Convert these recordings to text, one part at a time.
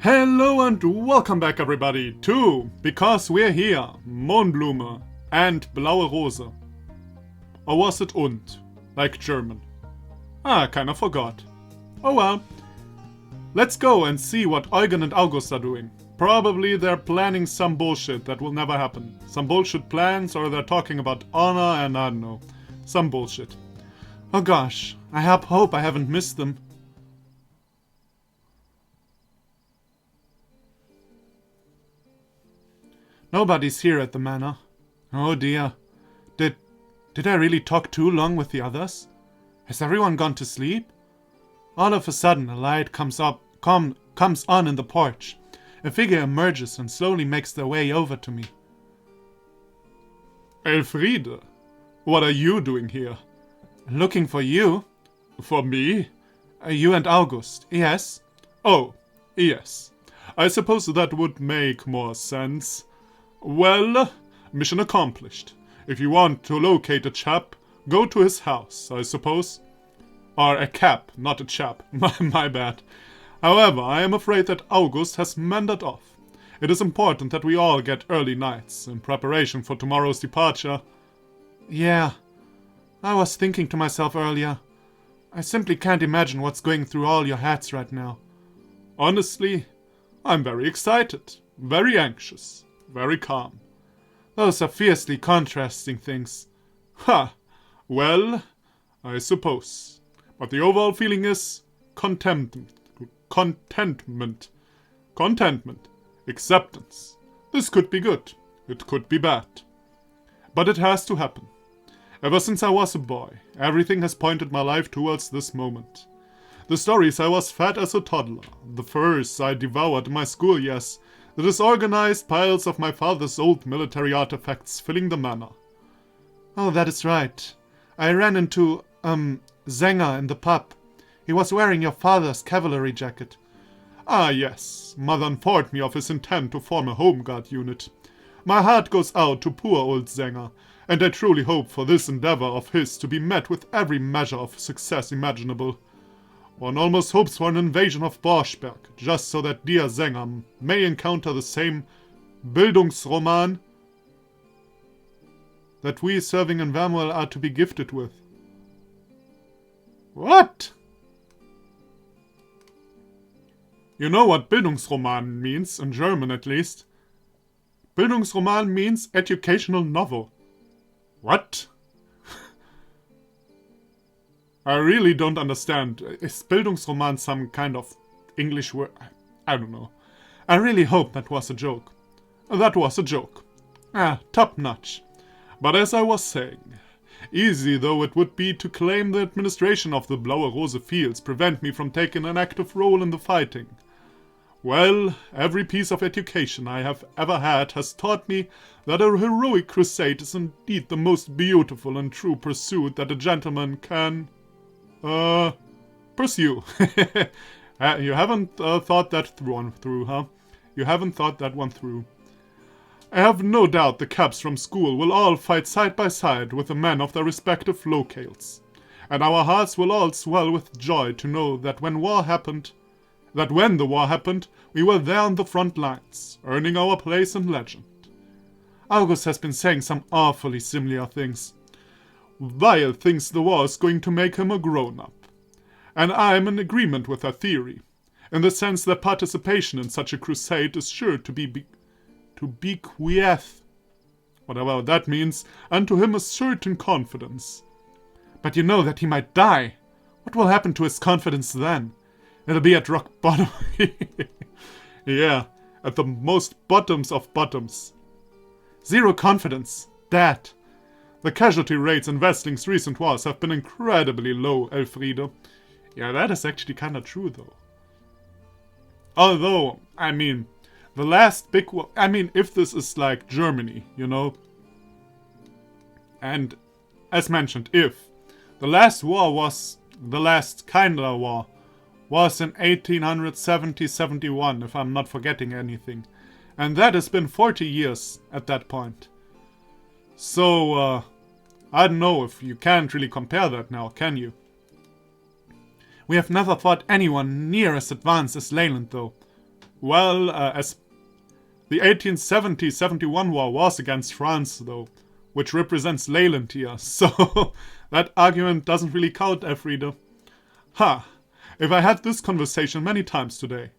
Hello and welcome back everybody to Because We're Here, Mohnblume and Blaue Rose. Or was it und, like German? I kinda forgot. Oh well. Let's go and see what Eugen and August are doing. Probably they're planning some bullshit that will never happen. Some bullshit plans, or they're talking about honor and I don't know. Some bullshit. Oh gosh, I hope I haven't missed them. Nobody's here at the manor. Oh dear. Did I really talk too long with the others? Has everyone gone to sleep? All of a sudden a light comes on in the porch. A figure emerges and slowly makes their way over to me. Elfriede, what are you doing here? Looking for you. For me? You and August, yes? Oh, yes. I suppose that would make more sense. Well, mission accomplished. If you want to locate a chap, go to his house, I suppose. Or a cap, not a chap. My bad. However, I am afraid that August has meandered off. It is important that we all get early nights in preparation for tomorrow's departure. Yeah, I was thinking to myself earlier. I simply can't imagine what's going through all your heads right now. Honestly, I'm very excited, very anxious. Very calm. Those are fiercely contrasting things. Ha! Well, I suppose. But the overall feeling is contentment. Acceptance. This could be good. It could be bad. But it has to happen. Ever since I was a boy, everything has pointed my life towards this moment. The stories I was fed as a toddler, the furs I devoured in my school years, the disorganized piles of my father's old military artifacts filling the manor. Oh, that is right. I ran into, Zenger in the pub. He was wearing your father's cavalry jacket. Ah, yes. Mother informed me of his intent to form a home guard unit. My heart goes out to poor old Zenger, and I truly hope for this endeavor of his to be met with every measure of success imaginable. One almost hopes for an invasion of Borschberg, just so that dear Zenger may encounter the same Bildungsroman that we serving in Vermuel are to be gifted with. What? You know what Bildungsroman means, in German at least. Bildungsroman means educational novel. What? I really don't understand. Is Bildungsroman some kind of English word? I don't know. I really hope that was a joke. That was a joke. Top notch. But as I was saying, easy though it would be to claim the administration of the Blaue Rose fields prevent me from taking an active role in the fighting. Well, every piece of education I have ever had has taught me that a heroic crusade is indeed the most beautiful and true pursuit that a gentleman can pursue. You haven't thought that through, huh? You haven't thought that one through. I have no doubt the caps from school will all fight side by side with the men of their respective locales. And our hearts will all swell with joy to know that when the war happened, we were there on the front lines, earning our place in legend. August has been saying some awfully similar things. Weil thinks the war is going to make him a grown-up. And I'm in agreement with her theory, in the sense that participation in such a crusade is sure to bequeath, whatever that means, unto him a certain confidence. But you know that he might die. What will happen to his confidence then? It'll be at rock bottom. Yeah, at the most bottoms of bottoms. Zero confidence. Dead. The casualty rates in Westling's recent wars have been incredibly low, Elfriede. Yeah, that is actually kinda true, though. Although, the last big war... if this is like Germany, you know? And, as mentioned, if the last war was... the last kinda war was in 1870-71, if I'm not forgetting anything. And that has been 40 years at that point. So, I don't know if you can't really compare that now, can you? We have never fought anyone near as advanced as Leyland, though. Well, as the 1870-71 war was against France, though, which represents Leyland here, so that argument doesn't really count, Elfriede. Ha! If I had this conversation many times today,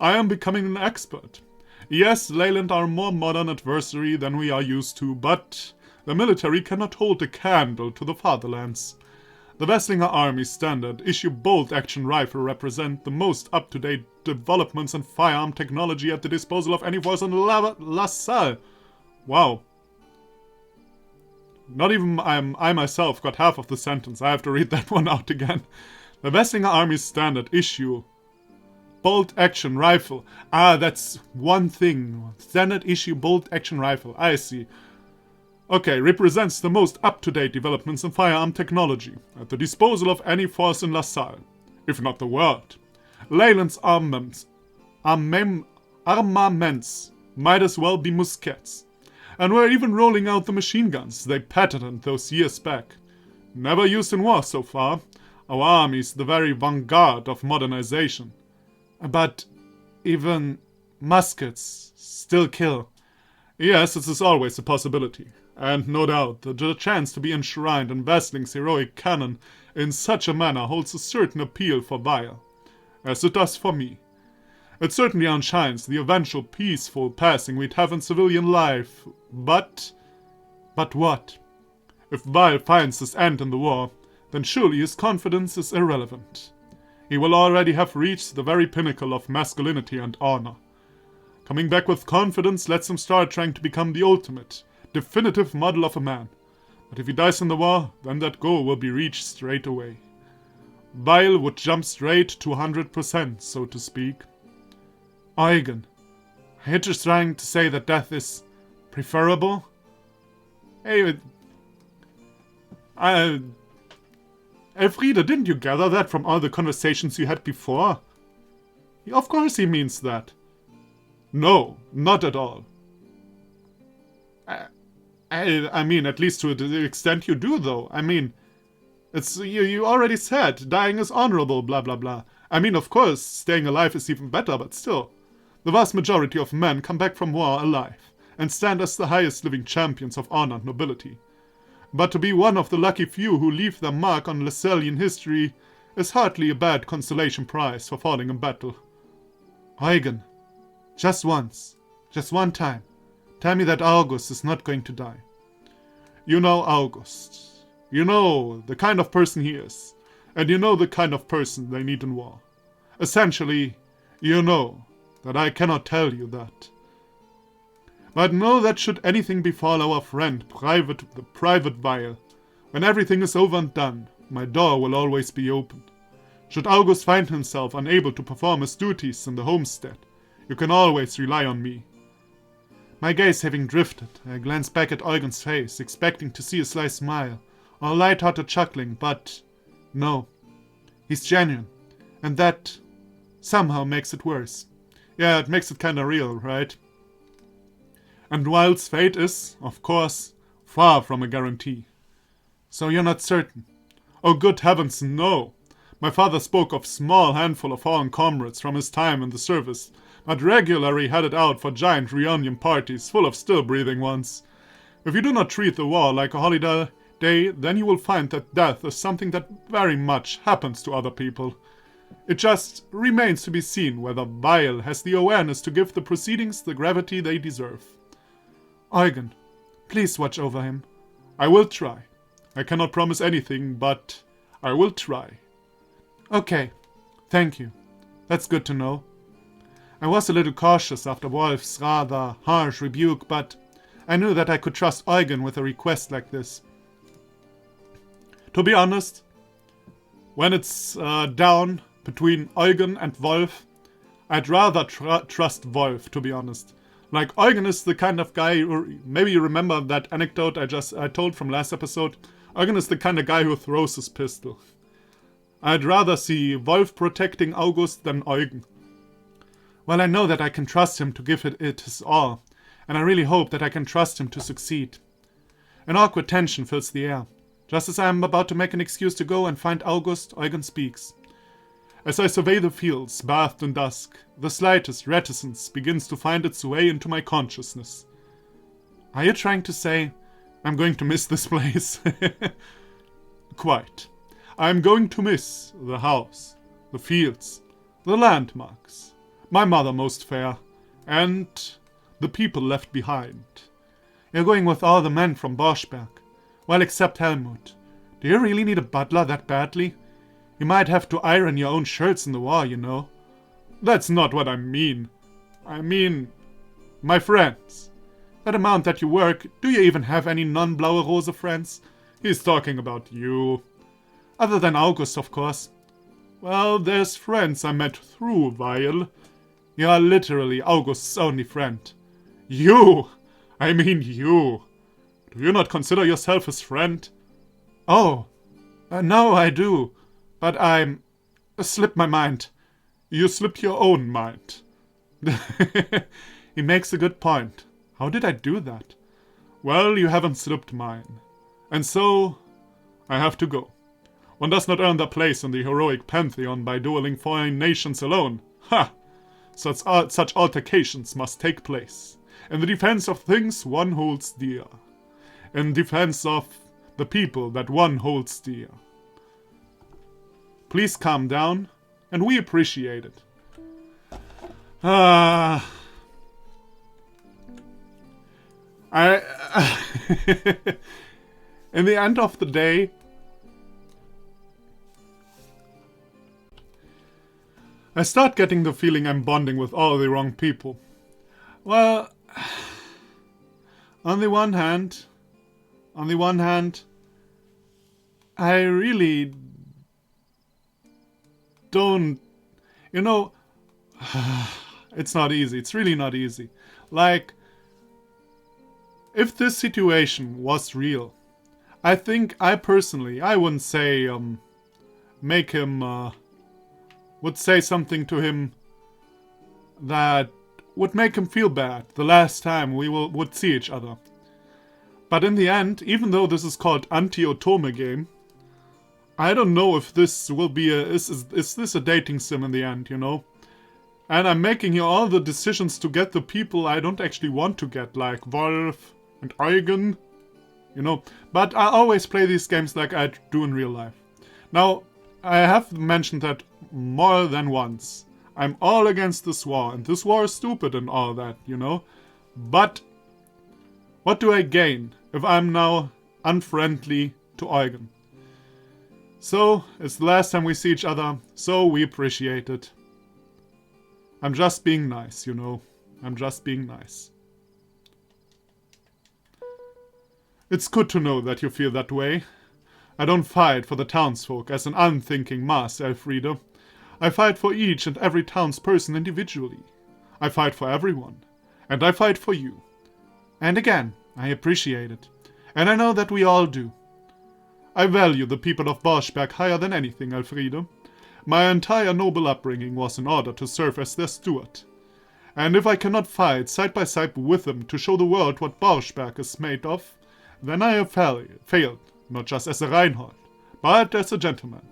I am becoming an expert. Yes, Leyland are a more modern adversary than we are used to, but the military cannot hold a candle to the fatherlands. The Wesslinger Army Standard issue bolt-action rifle represent the most up-to-date developments in firearm technology at the disposal of any force in La Salle. Wow. Not even I myself got half of the sentence. I have to read that one out again. The Wesslinger Army Standard issue bolt-action rifle. Ah, that's one thing. Standard issue bolt-action rifle. I see. Okay, represents the most up-to-date developments in firearm technology at the disposal of any force in La Salle, if not the world. Leyland's armaments might as well be muskets. And we're even rolling out the machine guns they patented those years back. Never used in war so far. Our army's the very vanguard of modernization. But even muskets still kill. Yes, this is always a possibility. And no doubt, the chance to be enshrined in Westling's heroic canon in such a manner holds a certain appeal for Weil, as it does for me. It certainly outshines the eventual peaceful passing we'd have in civilian life, but what? If Weil finds his end in the war, then surely his confidence is irrelevant. He will already have reached the very pinnacle of masculinity and honor. Coming back with confidence lets him start trying to become the ultimate, definitive model of a man. But if he dies in the war, then that goal will be reached straight away. Weil would jump straight to 100%, so to speak. Eugen, are you just trying to say that death is preferable? Hey, Elfriede, didn't you gather that from all the conversations you had before? Of course he means that. No, not at all. I mean, at least to the extent you do, though. I mean, it's you already said, dying is honorable, blah blah blah. I mean, of course, staying alive is even better, but still. The vast majority of men come back from war alive, and stand as the highest living champions of honor and nobility. But to be one of the lucky few who leave their mark on Lasallian history is hardly a bad consolation prize for falling in battle. Eugen, just once, just one time, tell me that August is not going to die. You know August. You know the kind of person he is, and you know the kind of person they need in war. Essentially, you know that I cannot tell you that. But know that should anything befall our friend, the Private Weil, when everything is over and done, my door will always be open. Should August find himself unable to perform his duties in the homestead, you can always rely on me. My gaze having drifted, I glanced back at Eugen's face, expecting to see a sly smile, or a light-hearted chuckling, but no. He's genuine, and that somehow makes it worse. Yeah, it makes it kinda real, right? And Weil's fate is, of course, far from a guarantee. So you're not certain? Oh, good heavens, no! My father spoke of small handful of fallen comrades from his time in the service, but regularly headed out for giant reunion parties full of still-breathing ones. If you do not treat the war like a holiday, then you will find that death is something that very much happens to other people. It just remains to be seen whether Weil has the awareness to give the proceedings the gravity they deserve. Eugen, please watch over him. I will try. I cannot promise anything, but I will try. Okay, thank you. That's good to know. I was a little cautious after Wolf's rather harsh rebuke, but I knew that I could trust Eugen with a request like this. To be honest, when it's down between Eugen and Wolf, I'd rather trust Wolf, to be honest. Like, Eugen is the kind of guy, maybe you remember that anecdote I told from last episode. Eugen is the kind of guy who throws his pistol. I'd rather see Wolf protecting August than Eugen. Well, I know that I can trust him to give it his all, and I really hope that I can trust him to succeed. An awkward tension fills the air. Just as I am about to make an excuse to go and find August, Eugen speaks. As I survey the fields, bathed in dusk, the slightest reticence begins to find its way into my consciousness. Are you trying to say I'm going to miss this place? Quite. I'm going to miss the house, the fields, the landmarks, my mother most fair, and the people left behind. You're going with all the men from Boschberg. Well, except Helmut. Do you really need a butler that badly? You might have to iron your own shirts in the war, you know. That's not what I mean. I mean, my friends. That amount that you work, do you even have any non-Blaue Rose friends? He's talking about you. Other than August, of course. Well, there's friends I met through Weil. You are literally August's only friend. You! I mean you! Do you not consider yourself his friend? Oh, no, I do. But I'm... slipped my mind. You slipped your own mind. He makes a good point. How did I do that? Well, you haven't slipped mine. And so, I have to go. One does not earn their place in the heroic pantheon by dueling foreign nations alone. Ha! Such altercations must take place. In the defense of things one holds dear. In defense of the people that one holds dear. Please calm down, and we appreciate it. In the end of the day, I start getting the feeling I'm bonding with all the wrong people. Well, on the one hand, I really don't, it's not easy. It's really not easy. Like, if this situation was real, I think I wouldn't say, make him, would say something to him that would make him feel bad the last time we would see each other. But in the end, even though this is called Anti-Otome game, I don't know if this will be is this a dating sim in the end, you know? And I'm making here all the decisions to get the people I don't actually want to get, like Wolf and Eugen, you know? But I always play these games like I do in real life. Now, I have mentioned that more than once. I'm all against this war, and this war is stupid and all that, you know? But what do I gain if I'm now unfriendly to Eugen? So, it's the last time we see each other, so we appreciate it. I'm just being nice, you know? I'm just being nice. It's good to know that you feel that way. I don't fight for the townsfolk as an unthinking mass, Elfriede. I fight for each and every townsperson individually. I fight for everyone. And I fight for you. And again, I appreciate it. And I know that we all do. I value the people of Boschberg higher than anything, Elfriede. My entire noble upbringing was in order to serve as their steward. And if I cannot fight side by side with them to show the world what Boschberg is made of, then I have failed, not just as a Reinhold, but as a gentleman.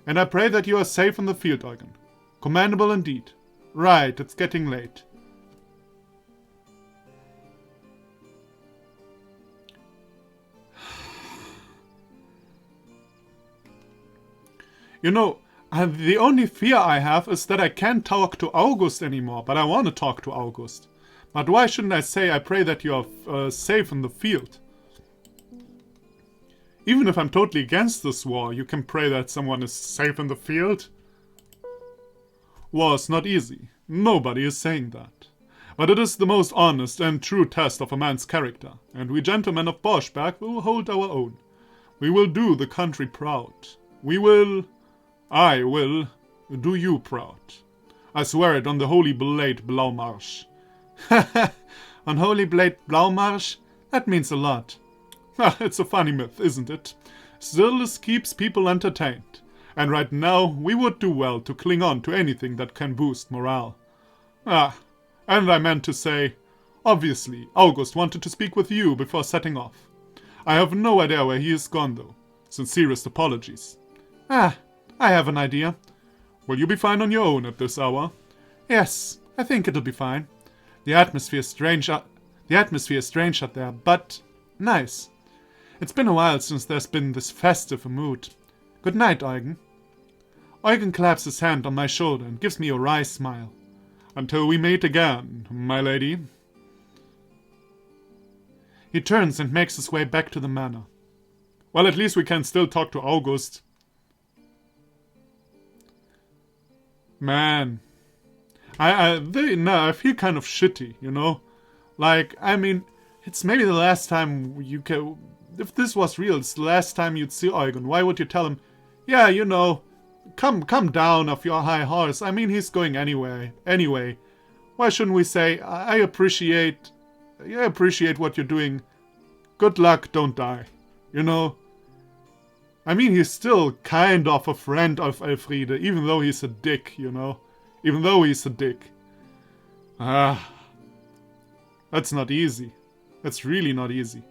And I pray that you are safe in the field, Eugen. Commendable indeed. Right, it's getting late. You know, the only fear I have is that I can't talk to August anymore, but I want to talk to August. But why shouldn't I say I pray that you are safe in the field? Even if I'm totally against this war, you can pray that someone is safe in the field. War is not easy. Nobody is saying that. But it is the most honest and true test of a man's character, and we gentlemen of Boschberg will hold our own. We will do the country proud. I will do you proud. I swear it on the Holy Blade Blaumarsch. On Holy Blade Blaumarsch? That means a lot. It's a funny myth, isn't it? Still, this keeps people entertained. And right now, we would do well to cling on to anything that can boost morale. And I meant to say, obviously, August wanted to speak with you before setting off. I have no idea where he is gone, though. Sincerest apologies. I have an idea. Will you be fine on your own at this hour? Yes, I think it'll be fine. The atmosphere is strange out there, but nice. It's been a while since there's been this festive a mood. Good night, Eugen. Eugen claps his hand on my shoulder and gives me a wry smile. Until we meet again, my lady. He turns and makes his way back to the manor. Well, at least we can still talk to August. Man. I feel kind of shitty, you know? Like, I mean, it's maybe the last time you can... If this was real, it's the last time you'd see Eugen. Why would you tell him, yeah, you know, come down off your high horse. I mean, he's going anyway. Why shouldn't we say, I appreciate what you're doing. Good luck, don't die. You know? I mean, he's still kind of a friend of Elfriede, even though he's a dick, you know? Even though he's a dick. That's not easy. That's really not easy.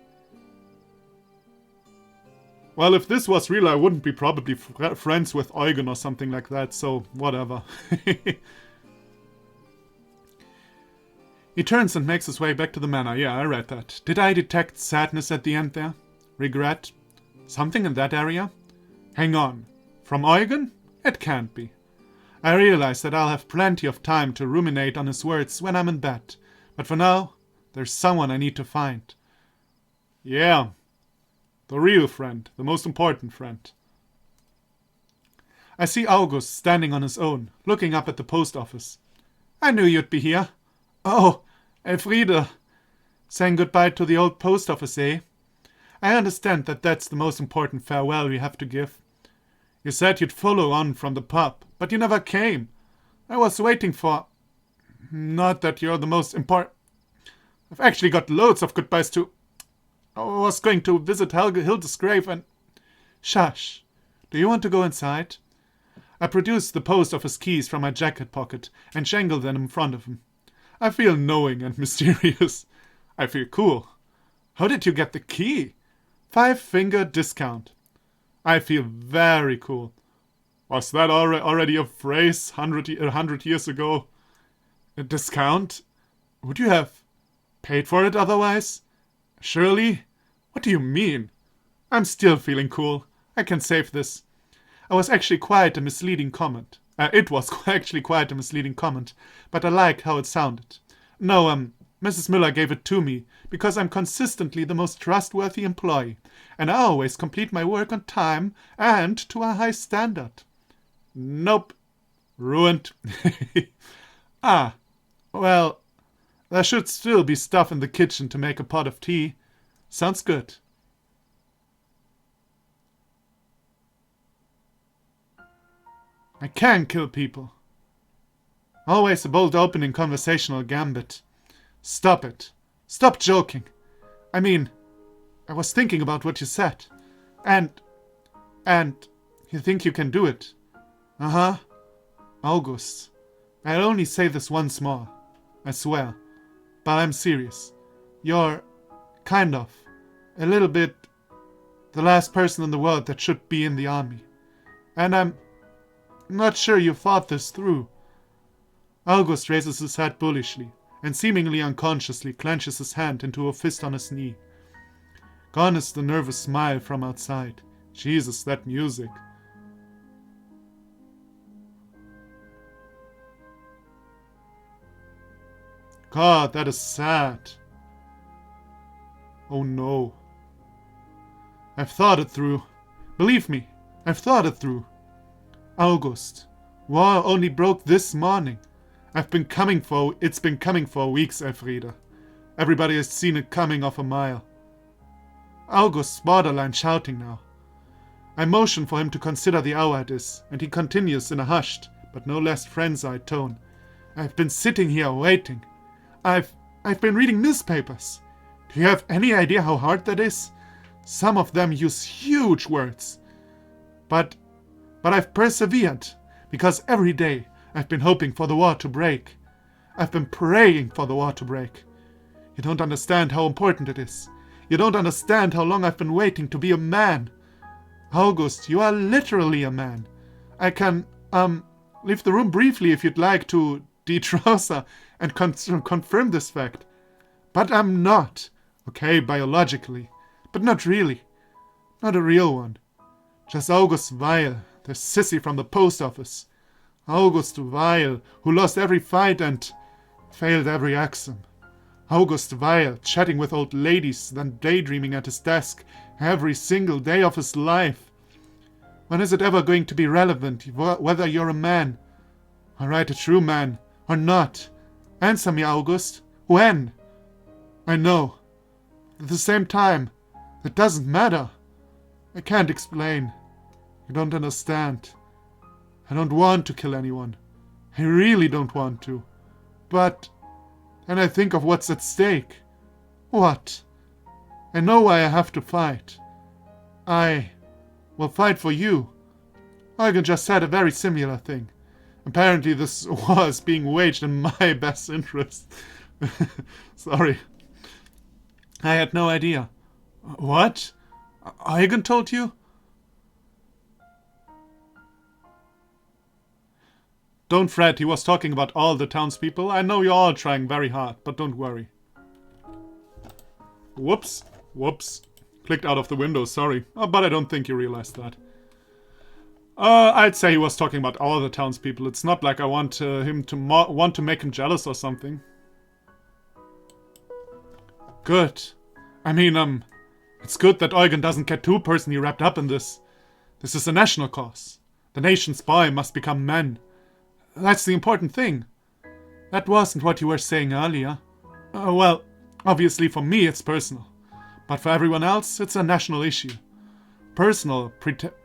Well, if this was real, I wouldn't be probably friends with Eugen or something like that, so whatever. He turns and makes his way back to the manor. Yeah, I read that. Did I detect sadness at the end there? Regret? Something in that area? Hang on. From Eugen? It can't be. I realize that I'll have plenty of time to ruminate on his words when I'm in bed. But for now, there's someone I need to find. Yeah. The real friend. The most important friend. I see August standing on his own, looking up at the post office. I knew you'd be here. Oh, Elfriede. Saying goodbye to the old post office, eh? I understand that that's the most important farewell you have to give. You said you'd follow on from the pub, but you never came. I was waiting for... Not that you're the most important... I've actually got loads of goodbyes to... I was going to visit Hilda's grave and... Shush. Do you want to go inside? I produce the post office keys from my jacket pocket and jangle them in front of him. I feel knowing and mysterious. I feel cool. How did you get the key? 5-finger discount. I feel very cool. Was that already a phrase 100 years ago? A discount? Would you have paid for it otherwise? Surely? What do you mean? I'm still feeling cool. I can save this. It was actually quite a misleading comment, but I like how it sounded. No, Mrs. Miller gave it to me because I'm consistently the most trustworthy employee, and I always complete my work on time and to a high standard. Nope. Ruined. Well, there should still be stuff in the kitchen to make a pot of tea. Sounds good. I can kill people. Always a bold opening conversational gambit. Stop it. Stop joking. I mean, I was thinking about what you said. And you think you can do it? Uh-huh. August, I'll only say this once more. I swear. But I'm serious. You're kind of, a little bit, the last person in the world that should be in the army. And I'm not sure you thought this through. August raises his head bullishly, and seemingly unconsciously clenches his hand into a fist on his knee. Gone is the nervous smile from outside. Jesus, that music. God, that is sad. Oh no. I've thought it through. Believe me, I've thought it through. August, war only broke this morning. It's been coming for weeks, Elfriede. Everybody has seen it coming off a mile. August's borderline shouting now. I motion for him to consider the hour it is, and he continues in a hushed, but no less frenzied tone. I've been sitting here waiting. I've been reading newspapers. Do you have any idea how hard that is? Some of them use huge words. But I've persevered, because every day I've been hoping for the war to break. I've been praying for the war to break. You don't understand how important it is. You don't understand how long I've been waiting to be a man. August, you are literally a man. I can Leave the room briefly if you'd like to de-trouser and confirm this fact. But I'm not. Okay, biologically. But not really. Not a real one. Just August Weil, the sissy from the post office. August Weil, who lost every fight and failed every exam. August Weil, chatting with old ladies, then daydreaming at his desk every single day of his life. When is it ever going to be relevant whether you're a man, alright, a true man, or not? Answer me, August. When? I know. At the same time, it doesn't matter. I can't explain. You don't understand. I don't want to kill anyone. I really don't want to. But then I think of what's at stake. What? I know why I have to fight. I will fight for you. Eugen just said a very similar thing. Apparently this war is being waged in my best interest. Sorry. I had no idea. What? Eugen told you? Don't fret, he was talking about all the townspeople. I know you're all trying very hard, but don't worry. Whoops. Clicked out of the window, sorry. But I don't think you realized that. I'd say he was talking about all the townspeople. It's not like I want him to want to make him jealous or something. Good. I mean, it's good that Eugen doesn't get too personally wrapped up in this. This is a national cause. The nation's boy must become men. That's the important thing. That wasn't what you were saying earlier. Well, obviously for me it's personal. But for everyone else, it's a national issue. Personal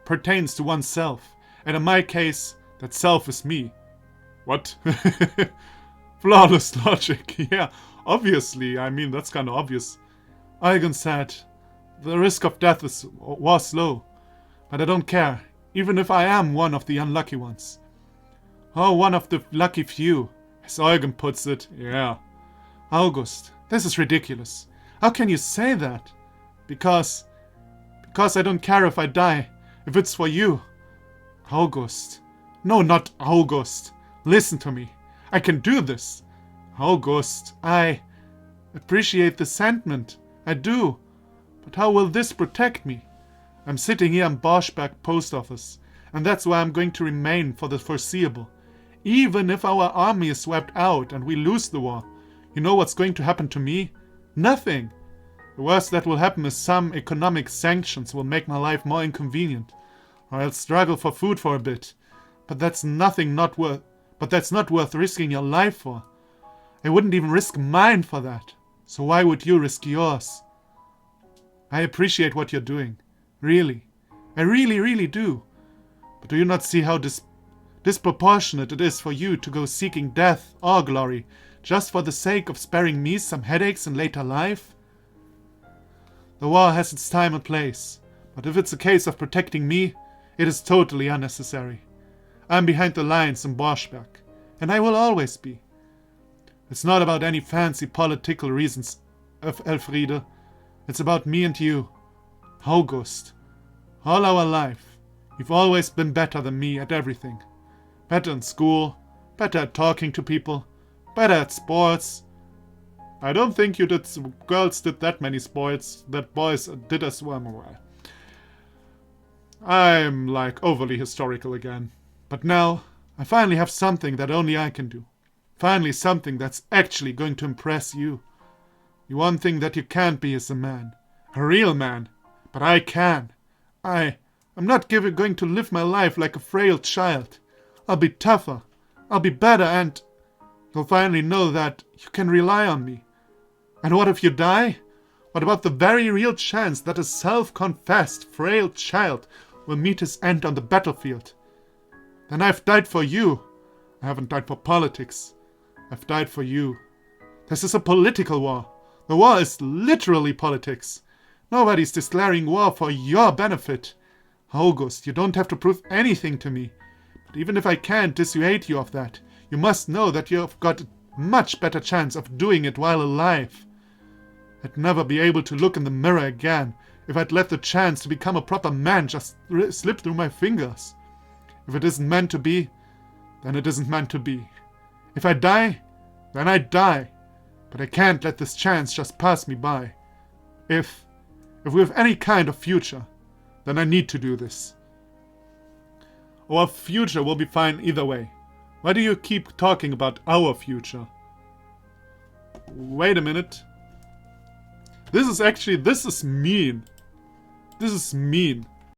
pertains to oneself. And in my case, that self is me. What? Flawless logic. Yeah, obviously. I mean, that's kind of obvious. Eugen said, the risk of death was low. But I don't care, even if I am one of the unlucky ones. Oh, one of the lucky few, as Eugen puts it. Yeah. August, this is ridiculous. How can you say that? Because I don't care if I die, if it's for you. August. No, not August. Listen to me. I can do this. August, I appreciate the sentiment. I do. But how will this protect me? I'm sitting here in Boschberg post office, and that's where I'm going to remain for the foreseeable. Even if our army is swept out and we lose the war, you know what's going to happen to me? Nothing. The worst that will happen is some economic sanctions will make my life more inconvenient, or I'll struggle for food for a bit. But that's not worth risking your life for. I wouldn't even risk mine for that. So why would you risk yours? I appreciate what you're doing. Really. I really, really do. But do you not see how disproportionate it is for you to go seeking death or glory just for the sake of sparing me some headaches in later life? The war has its time and place, but if it's a case of protecting me, it is totally unnecessary. I'm behind the lines in Boschberg, and I will always be. It's not about any fancy political reasons, Elfriede. It's about me and you. August. All our life, you've always been better than me at everything. Better in school, better at talking to people, better at sports. I don't think girls did that many sports that boys did as well. I'm like overly historical again. But now, I finally have something that only I can do. Finally something that's actually going to impress you. The one thing that you can't be is a man. A real man. But I can. I'm not going to live my life like a frail child. I'll be tougher. I'll be better, and you'll finally know that you can rely on me. And what if you die? What about the very real chance that a self-confessed frail child will meet his end on the battlefield? Then I've died for you. I haven't died for politics. I've died for you. This is a political war. The war is literally politics. Nobody's declaring war for your benefit. August, you don't have to prove anything to me. But even if I can't dissuade you of that, you must know that you've got a much better chance of doing it while alive. I'd never be able to look in the mirror again if I'd let the chance to become a proper man just slip through my fingers. If it isn't meant to be, then it isn't meant to be. If I die, then I die. But I can't let this chance just pass me by. If we have any kind of future, then I need to do this. Our future will be fine either way. Why do you keep talking about our future? Wait a minute. This is mean. This is mean.